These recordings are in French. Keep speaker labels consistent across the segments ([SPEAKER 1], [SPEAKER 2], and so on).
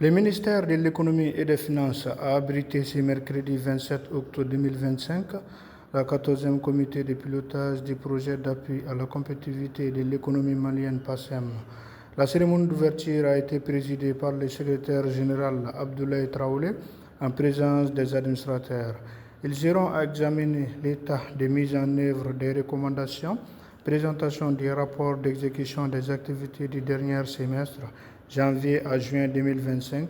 [SPEAKER 1] Le ministère de l'économie et des finances a abrité ce mercredi 27 octobre 2025 la 14e comité de pilotage du projet d'appui à la compétitivité de l'économie malienne PASEM. La cérémonie d'ouverture a été présidée par le secrétaire général Abdoulaye Traoré en présence des administrateurs. Ils iront examiner l'état de mise en œuvre des recommandations, présentation des rapports d'exécution des activités du dernier semestre, janvier à juin 2025,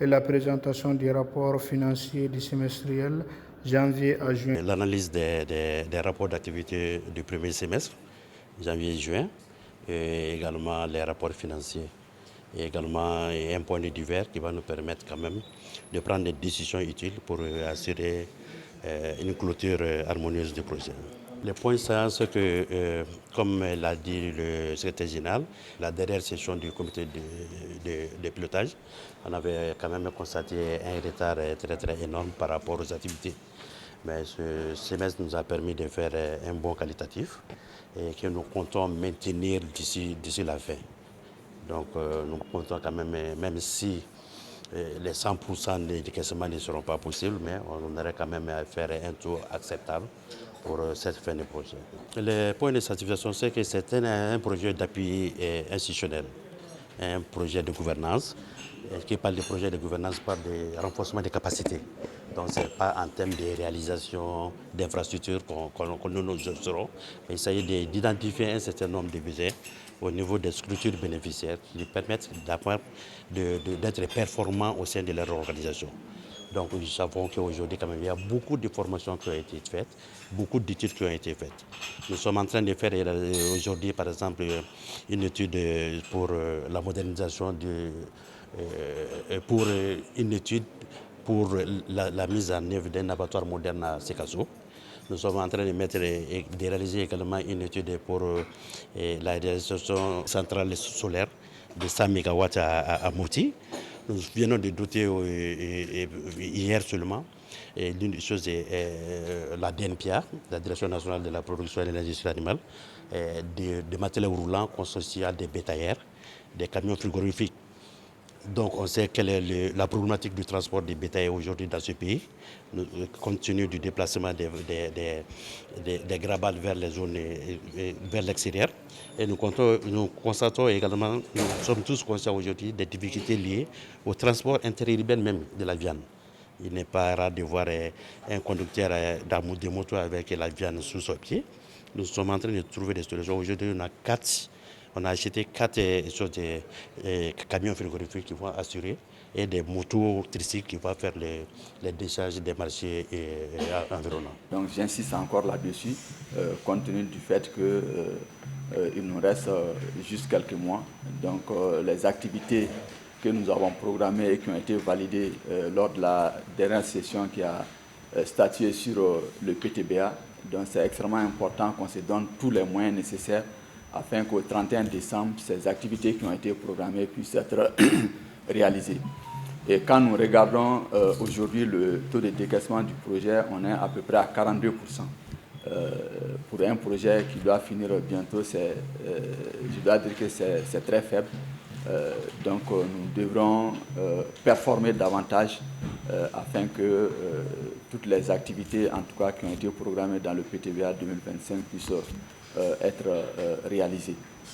[SPEAKER 1] et la présentation des rapports financiers du semestriel, janvier à juin.
[SPEAKER 2] L'analyse des rapports d'activité du premier semestre, janvier et juin, et également les rapports financiers. Et également un point de divers qui va nous permettre quand même de prendre des décisions utiles pour assurer une clôture harmonieuse du projet. Le point saillant, c'est que, comme l'a dit le secrétaire général, la dernière session du comité de pilotage, on avait quand même constaté un retard très énorme par rapport aux activités. Mais ce semestre nous a permis de faire un bon qualitatif et que nous comptons maintenir d'ici la fin. Donc nous comptons quand même si les 100% des décaissements ne seront pas possibles, mais on aurait quand même à faire un taux acceptable pour cette fin de projet. Le point de satisfaction, c'est que c'est un projet d'appui institutionnel, un projet de gouvernance. Qui parle de projet de gouvernance parle de renforcement des capacités. Donc ce n'est pas en termes de réalisation d'infrastructures que nous serons, mais il s'agit d'identifier un certain nombre de budgets au niveau des structures bénéficiaires qui permettent d'être performants au sein de leur organisation. Donc nous savons qu'aujourd'hui, quand même, il y a beaucoup de formations qui ont été faites, beaucoup d'études qui ont été faites. Nous sommes en train de faire aujourd'hui, par exemple, une étude pour la modernisation pour une étude pour la mise en œuvre d'un abattoir moderne à Sekasso. Nous sommes en train de réaliser également une étude pour la réalisation centrale solaire de 100 MW à Moti. Nous venons de doter hier seulement. L'une des choses est la DNPA, la Direction nationale de la production et de l'industrie animale, des matériels roulants consortiés à des bétaillères, des camions frigorifiques. Donc on sait quelle est la problématique du transport des bétails aujourd'hui dans ce pays, compte tenu du déplacement des grabades vers les zones, vers l'extérieur. Et nous constatons également, nous sommes tous conscients aujourd'hui des difficultés liées au transport interurbain même de la viande. Il n'est pas rare de voir un conducteur de moto avec la viande sous son pied. Nous sommes en train de trouver des solutions. Aujourd'hui, on a acheté 4 camions frigorifiques qui vont assurer et des motos tricycles qui vont faire les décharges des marchés environnants.
[SPEAKER 3] Donc j'insiste encore là-dessus, compte tenu du fait qu'il nous reste juste quelques mois. Donc les activités que nous avons programmées et qui ont été validées lors de la dernière session qui a statué sur le PTBA. Donc c'est extrêmement important qu'on se donne tous les moyens nécessaires afin qu'au 31 décembre, ces activités qui ont été programmées puissent être réalisées. Et quand nous regardons aujourd'hui le taux de décaissement du projet, on est à peu près à 42%. Pour un projet qui doit finir bientôt, je dois dire que c'est très faible. Donc nous devrons performer davantage afin que toutes les activités, en tout cas qui ont été programmées dans le PTBA 2025, puissent être réalisées.